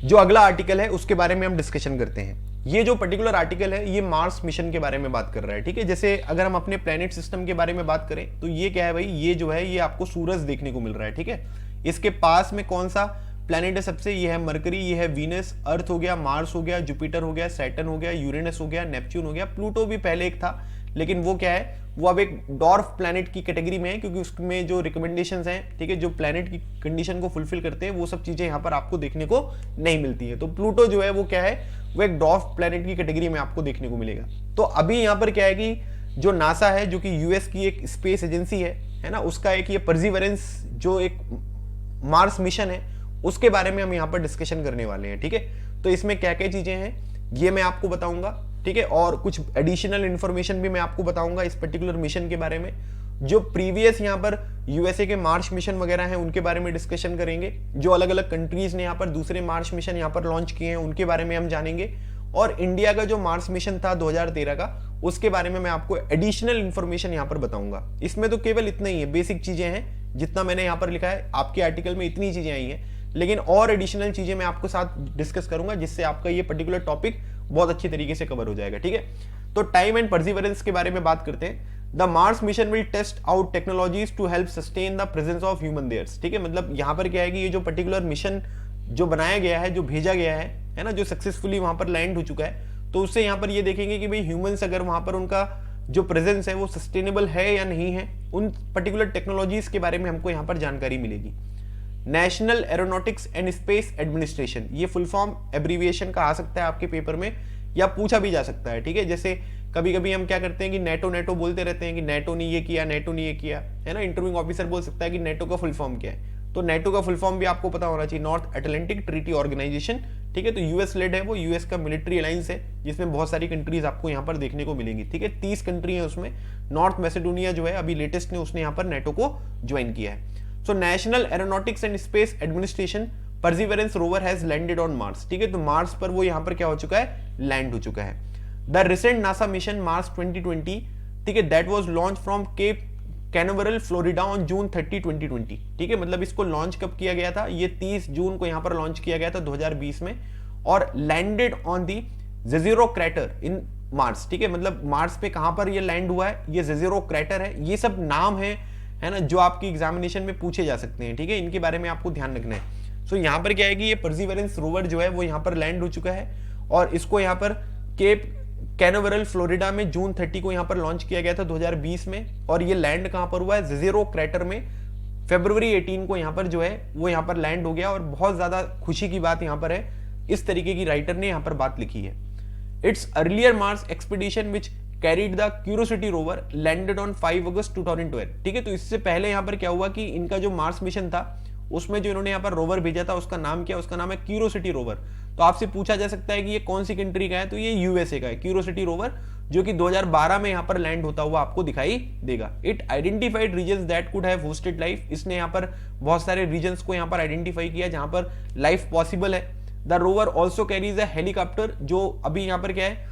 जो अगला आर्टिकल है उसके बारे में हम डिस्कशन करते हैं। ये जो पर्टिकुलर आर्टिकल है ये मार्स मिशन के बारे में बात कर रहा है, ठीक है। जैसे अगर हम अपने प्लेनेट सिस्टम के बारे में बात करें तो ये क्या है भाई, ये जो है ये आपको सूरज देखने को मिल रहा है, ठीक है। इसके पास में कौन सा प्लेनेट है सबसे, ये है मरकरी, ये है वीनस, अर्थ हो गया, मार्स हो गया, जुपिटर हो गया, सैटर्न हो गया, यूरेनस हो गया, नेपच्यून हो गया, प्लूटो भी पहले एक था, लेकिन वो क्या है, वो अब एक डॉर्फ प्लैनेट की कैटेगरी में है, क्योंकि उसमें जो रिकमेंडेशंस हैं, ठीक है, जो प्लैनेट की कंडीशन को फुलफिल करते हैं, वो सब चीजें यहाँ पर आपको देखने को नहीं मिलती है। तो प्लूटो जो है वो क्या है, वो एक डॉर्फ प्लैनेट की कैटेगरी में आपको देखने को मिलेगा। तो अभी यहाँ पर क्या है कि जो नासा है, जो कि यूएस की एक स्पेस एजेंसी है ना, उसका एक ये परसिवरेंस जो एक मार्स मिशन है उसके बारे में हम यहाँ पर डिस्कशन करने वाले हैं, ठीक है। तो इसमें क्या क्या चीजें हैं ये मैं आपको बताऊंगा, ठीक है, और कुछ एडिशनल इंफॉर्मेशन भी मैं आपको बताऊंगा इस पर्टिकुलर मिशन के बारे में। जो प्रीवियस यहाँ पर यूएसए के मार्स मिशन वगैरह हैं उनके बारे में डिस्कशन करेंगे। जो अलग अलग कंट्रीज ने यहाँ पर दूसरे मार्स मिशन यहाँ पर लॉन्च किए हैं उनके बारे में हम जानेंगे। और इंडिया का जो मार्स मिशन था 2013 का, उसके बारे में मैं आपको एडिशनल इंफॉर्मेशन यहाँ पर बताऊंगा। इसमें तो केवल इतना ही है, बेसिक चीजें हैं, जितना मैंने यहाँ पर लिखा है आपके आर्टिकल में इतनी चीजें आई हैं, लेकिन और एडिशनल चीजें मैं आपको साथ डिस्कस करूंगा, जिससे आपका ये पर्टिकुलर टॉपिक बहुत अच्छी तरीके से कवर हो जाएगा, ठीक है। तो टाइम एंड परसिवरेंस के बारे में बात करते हैं। The Mars mission will test out technologies to help sustain the presence of human theirs, ठीक है। मतलब यहाँ पर क्या है कि ये जो पर्टिकुलर मिशन जो बनाया गया है, जो भेजा गया है ना, जो सक्सेसफुली वहां पर लैंड हो चुका है, तो उससे यहाँ पर ये देखेंगे कि भाई ह्यूमंस अगर वहां पर उनका जो प्रेजेंस है वो सस्टेनेबल है या नहीं है, उन पर्टिकुलर टेक्नोलॉजीज के बारे में हमको यहाँ पर जानकारी मिलेगी। National aeronautics and space administration, ये फुल फॉर्म एब्रीविएशन का आ सकता है आपके पेपर में, या पूछा भी जा सकता है, ठीक है। जैसे कभी कभी हम क्या करते हैं कि नेटो नेटो बोलते रहते हैं कि नेटो ने ये किया, नेटो ने ये किया, है ना। इंटरव्यूइंग ऑफिसर बोल सकता है कि नेटो का फुल फॉर्म क्या है, तो नेटो का फुल फॉर्म भी आपको पता होना चाहिए, नॉर्थ अटलांटिक ट्रीटी ऑर्गेनाइजेशन, ठीक है। तो यूएस लेड है, वो यूएस का मिलिट्री अलायंस है, जिसमें बहुत सारी कंट्रीज आपको यहाँ पर देखने को मिलेंगी, ठीक है। 30 कंट्री है उसमें। नॉर्थ मैसेडोनिया जो है अभी लेटेस्ट ने उसने यहाँ पर नेटो को ज्वाइन किया है। So national aeronautics and space administration perseverance rover has landed on Mars, ठीक है। तो मार्स पर वो यहाँ पर क्या हो चुका है, लैंड हो चुका है। The recent NASA mission Mars 2020, ठीक है, that was launch from Cape Canaveral Florida on June 30, 2020, ठीक है। मतलब इसको लॉन्च कब किया गया था, ये 30 जून को यहाँ पर लॉन्च किया गया था 2020 में, और landed on the Jezero crater in Mars, ठीक है। मतलब मार्स पे कहां पर ये लैंड हुआ है, ये जेजिरो क्रैटर है। ये सब नाम है ना, जो आपकी एग्जामिनेशन में पूछे जा सकते हैं, ठीक है। इनके बारे में आपको ध्यान रखना है। सो यहाँ पर क्या है कि ये परसिवरेंस रोवर जो है वो यहाँ पर लैंड हो चुका है, और इसको यहाँ पर केप कैनवरल फ्लोरिडा में जून 30 को यहाँ पर लॉन्च किया गया था 2020 में, और ये लैंड कहां पर हुआ है, जेजिरो क्रैटर में फरवरी 18 को यहाँ पर जो है वो यहाँ पर लैंड हो गया। और बहुत ज्यादा खुशी की बात यहाँ पर है, इस तरीके की राइटर ने यहाँ पर बात लिखी है। It's earlier Mars expedition which carried the curiosity rover landed on 5 अगस्त 2012, ठीक है। तो इससे पहले यहाँ पर क्या हुआ कि इनका जो मार्स मिशन था उसमें जो इन्होंने यहाँ पर रोवर भेजा था उसका नाम क्या, उसका नाम है क्यूरोसिटी रोवर। तो आपसे पूछा जा सकता है कि ये कौन सी कंट्री का है, तो ये यूएसए का है क्यूरोसिटी रोवर, जो कि 2012 में यहाँ पर लैंड होता हुआ आपको दिखाई देगा। It identified regions that could have hosted life, इसने यहाँ पर बहुत सारे रीजन्स को यहाँ पर आइडेंटिफाई किया जहां पर लाइफ पॉसिबल है। The rover also carries a helicopter, जो अभी यहाँ पर क्या है,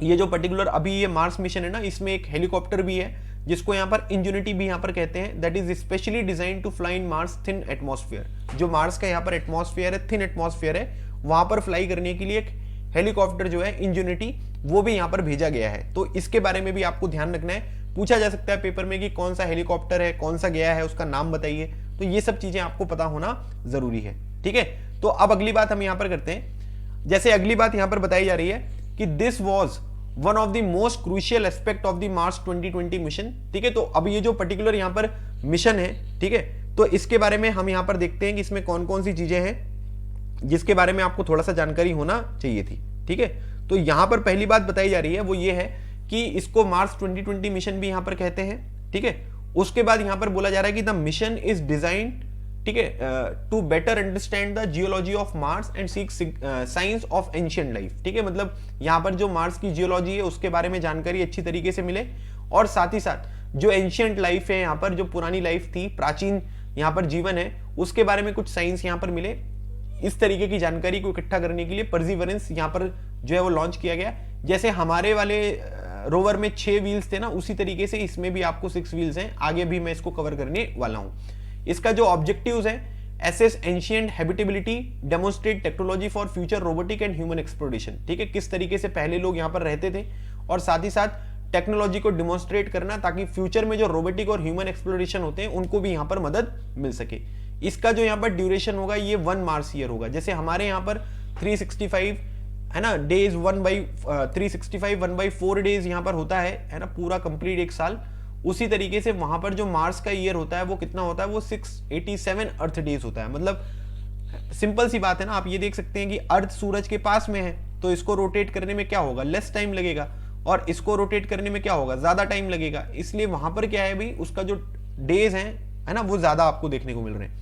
ये जो पर्टिकुलर अभी ये मार्स मिशन है ना, इसमें एक हेलीकॉप्टर भी है जिसको यहाँ पर इंजेनिटी भी यहाँ पर कहते हैं, that is specially design to fly in Mars thin atmosphere. जो मार्स का यहाँ पर एटमॉस्फेयर है, थिन एटमॉस्फेयर है, वहां पर फ्लाई करने के लिए एक हेलीकॉप्टर जो है इंजेनिटी, वो भी यहाँ पर भेजा गया है। तो इसके बारे में भी आपको ध्यान रखना है, पूछा जा सकता है पेपर में कि कौन सा हेलीकॉप्टर है, कौन सा गया है, उसका नाम बताइए। तो ये सब चीजें आपको पता होना जरूरी है, ठीक है। तो अब अगली बात हम यहाँ पर करते हैं। जैसे अगली बात यहाँ पर बताई जा रही है कि this was one of the most crucial aspect of the Mars 2020 mission, ठीक है। तो अब ये जो पर्टिकुलर यहाँ पर मिशन है, ठीक है, तो इसके बारे में हम यहाँ पर देखते हैं कि इसमें कौन कौन सी चीजें हैं जिसके बारे में आपको थोड़ा सा जानकारी होना चाहिए थी, ठीक है। तो यहाँ पर पहली बात बताई जा रही है वो ये है कि इसको मार्स 2020 मिशन भी यहाँ पर कहते हैं, ठीक है। उसके बाद यहाँ पर बोला जा रहा है कि द मिशन इज डिजाइन, ठीक है, to better understand the geology of Mars and seek science of ancient life, ठीक है। मतलब यहाँ पर जो मार्स की जियोलॉजी है उसके बारे में जानकारी अच्छी तरीके से मिले, और साथ ही साथ जो एंशिएंट लाइफ है यहाँ पर, जो पुरानी लाइफ थी, प्राचीन यहाँ पर जीवन है, उसके बारे में कुछ साइंस यहाँ पर मिले। इस तरीके की जानकारी को इकट्ठा करने के लिए परसिवरेंस यहाँ पर जो है वो लॉन्च किया गया। जैसे हमारे वाले रोवर में 6 व्हील्स थे ना, उसी तरीके से इसमें भी आपको 6 व्हील्स हैं। आगे भी मैं इसको कवर करने वाला हूं। इसका जो ऑब्जेक्टिव्स है assess ancient habitability, demonstrate technology for future robotic and human exploration. ठीक है, किस तरीके से पहले लोग यहाँ पर रहते थे और साथ ही साथ टेक्नोलॉजी को डिमॉन्स्ट्रेट करना ताकि फ्यूचर में जो रोबोटिक और ह्यूमन एक्सप्लोरेशन होते हैं उनको भी यहाँ पर मदद मिल सके। इसका जो यहाँ पर ड्यूरेशन होगा ये 1 मार्स ईयर होगा। जैसे हमारे यहाँ पर 365 है ना डेज 365 1/4 डेज यहाँ पर होता है ना, पूरा कंप्लीट एक साल। उसी तरीके से वहां पर जो मार्स का ईयर होता है वो कितना होता है, वो 687 अर्थ डेज होता है। मतलब सिंपल सी बात है ना, आप ये देख सकते हैं कि अर्थ सूरज के पास में है तो इसको रोटेट करने में क्या होगा, लेस टाइम लगेगा, और इसको रोटेट करने में क्या होगा, ज्यादा टाइम लगेगा। इसलिए वहां पर क्या है भाई, उसका जो डेज है ना, वो ज्यादा आपको देखने को मिल रहे हैं।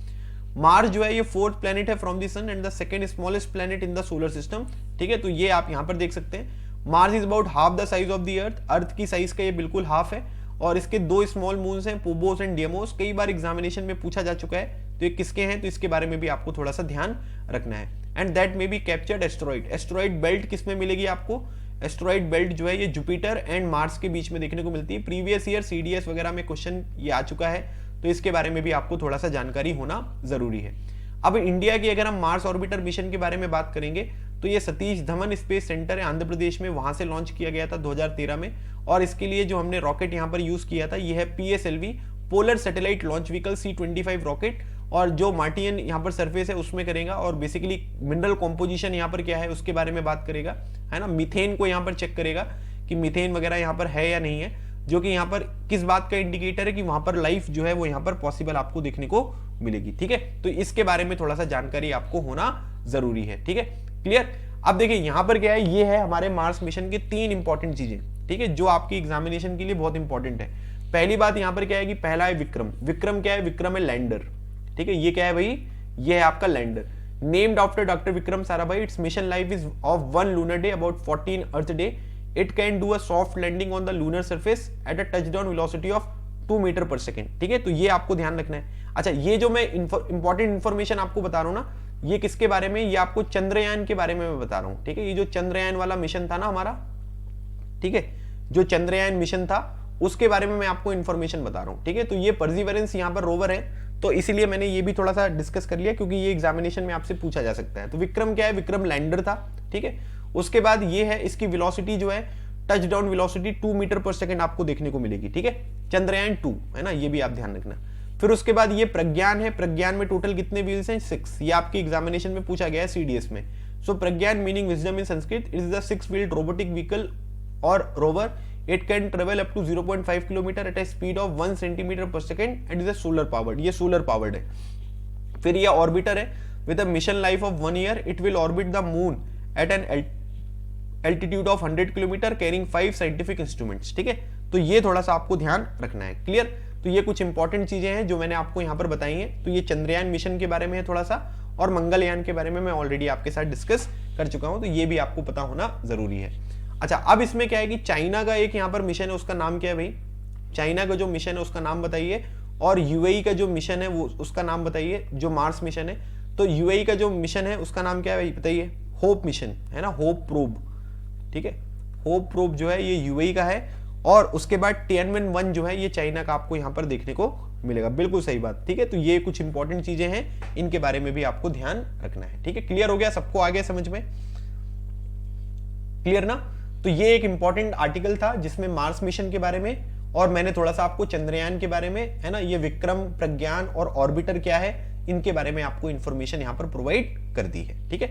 मार्स जो है ये 4th प्लेनेट है from the sun and the second smallest planet in the solar system. ठीक है, तो ये आप यहां पर देख सकते हैं। Mars is about half the size of the earth. Earth की साइज का ये बिल्कुल हाफ है। और इसके 2 स्मॉल मून्स हैं, पोबोस एंड डियमोस। कई बार एग्जामिनेशन में पूछा जा चुका है, तो ये किसके हैं, तो इसके बारे में भी आपको थोड़ा सा ध्यान रखना है। And that may be captured asteroid. Asteroid belt किस में मिलेगी आपको, एस्ट्रॉइड बेल्ट जो है ये जुपिटर एंड मार्स के बीच में देखने को मिलती है। प्रीवियस ईयर CDS वगैरह में क्वेश्चन ये आ चुका है, तो इसके बारे में भी आपको थोड़ा सा जानकारी होना जरूरी है। अब इंडिया की अगर हम मार्स ऑर्बिटर मिशन के बारे में बात करेंगे तो ये सतीश धवन स्पेस सेंटर है आंध्र प्रदेश में, वहां से लॉन्च किया गया था 2013 में। और इसके लिए जो हमने रॉकेट यहाँ पर यूज किया था ये है PSLV polar satellite launch vehicle C-25 rocket. और जो मार्टियन यहाँ पर सरफेस है उसमें करेगा, और बेसिकली मिनरल कॉम्पोजिशन यहाँ पर क्या है उसके बारे में बात करेगा, है ना। मीथेन को यहाँ पर चेक करेगा कि मीथेन वगैरह यहाँ पर है या नहीं है, जो कि यहाँ पर किस बात का इंडिकेटर है कि वहां पर लाइफ जो है वो यहाँ पर पॉसिबल आपको देखने को मिलेगी। ठीक है, तो इसके बारे में थोड़ा सा जानकारी आपको होना जरूरी है। ठीक है, क्लियर। अब देखिए यहाँ पर क्या है, ये है हमारे मार्स मिशन के 3 इंपॉर्टेंट चीजें, ठीक है, जो आपकी एग्जामिनेशन के लिए बहुत इंपॉर्टेंट है। पहली बात यहाँ पर क्या है कि पहला है विक्रम। विक्रम क्या है, विक्रम है लैंडर। ठीक है, ये क्या है भाई, ये है आपका lander, named after doctor Vikram Sarabhai. It's mission life is of 1 lunar day, about 14 earth day. It can do a soft landing on the lunar surface at a touchdown velocity of 2 metre पर सेकेंड। ठीक है, तो ये आपको ध्यान रखना है। अच्छा, ये जो मैं इंपॉर्टेंट इंफॉर्मेशन आपको बता रहा हूं ना, ये किसके बारे में, ये आपको चंद्रयान के बारे में मैं बता रहा हूं। ठीक है, ये जो चंद्रयान वाला मिशन था ना हमारा, ठीक है, जो चंद्रयान मिशन था उसके बारे में मैं आपको इंफॉर्मेशन बता रहा हूं। ठीक है, तो ये परसिवरेंस यहाँ पर रोवर है, तो इसीलिए मैंने ये भी थोड़ा सा डिस्कस कर लिया क्योंकि ये एग्जामिनेशन में आपसे पूछा जा सकता है। तो विक्रम क्या है, विक्रम लैंडर था। ठीक है, उसके बाद ये है, इसकी वेलोसिटी जो है टच डाउन वेलोसिटी 2 मीटर पर सेकंड आपको देखने को मिलेगी। ठीक है, चंद्रयान 2 है ना, ये भी आप ध्यान रखना। फिर उसके बाद ये प्रज्ञान है। प्रज्ञान में टोटल कितने व्हील्स हैं, 6। ये आपके एग्जामिनेशन में पूछा गया है CDS में। So Pragyan meaning wisdom in Sanskrit, it is the 6 wheeled robotic vehicle or rover. It can travel up to 0.5 kilometre at a speed of 1 centimetre per second and is solar powered. ये solar powered है। फिर ये orbiter है with a mission life of 1 year. It will orbit the moon at an altitude of 100 kilometre carrying 5 scientific instruments. ठीक है, तो ये थोड़ा सा आपको ध्यान रखना है। क्लियर, तो ये कुछ इंपॉर्टेंट चीजें हैं जो मैंने आपको यहाँ पर बताई हैं। तो ये चंद्रयान मिशन के बारे में है थोड़ा सा, और मंगलयान के बारे में मैं ऑलरेडी आपके साथ डिस्कस कर चुका हूं, तो ये भी आपको पता होना जरूरी है। अच्छा, अब इसमें क्या है कि चाइना का एक यहाँ पर मिशन है, उसका नाम क्या है भाई, चाइना का जो मिशन है उसका नाम बताइए, और UAE का जो मिशन है वो उसका नाम बताइए, जो मार्स मिशन है। तो UAE का जो मिशन है उसका नाम क्या है भाई बताइए, होप मिशन है ना, होप प्रोब। ठीक है, होप प्रोब जो है ये UAE का है, और उसके बाद Tianwen-1 जो है ये चाइना का आपको यहां पर देखने को मिलेगा। बिल्कुल सही बात। ठीक है, तो ये कुछ इंपॉर्टेंट चीजें हैं, इनके बारे में भी आपको ध्यान रखना है। ठीक है, क्लियर हो गया सबको, आ गया समझ में, क्लियर ना। तो ये एक इंपॉर्टेंट आर्टिकल था जिसमें मार्स मिशन के बारे में, और मैंने थोड़ा सा आपको चंद्रयान के बारे में, है ना, ये विक्रम, प्रज्ञान और ऑर्बिटर क्या है इनके बारे में आपको इंफॉर्मेशन यहां पर प्रोवाइड कर दी है। ठीक है।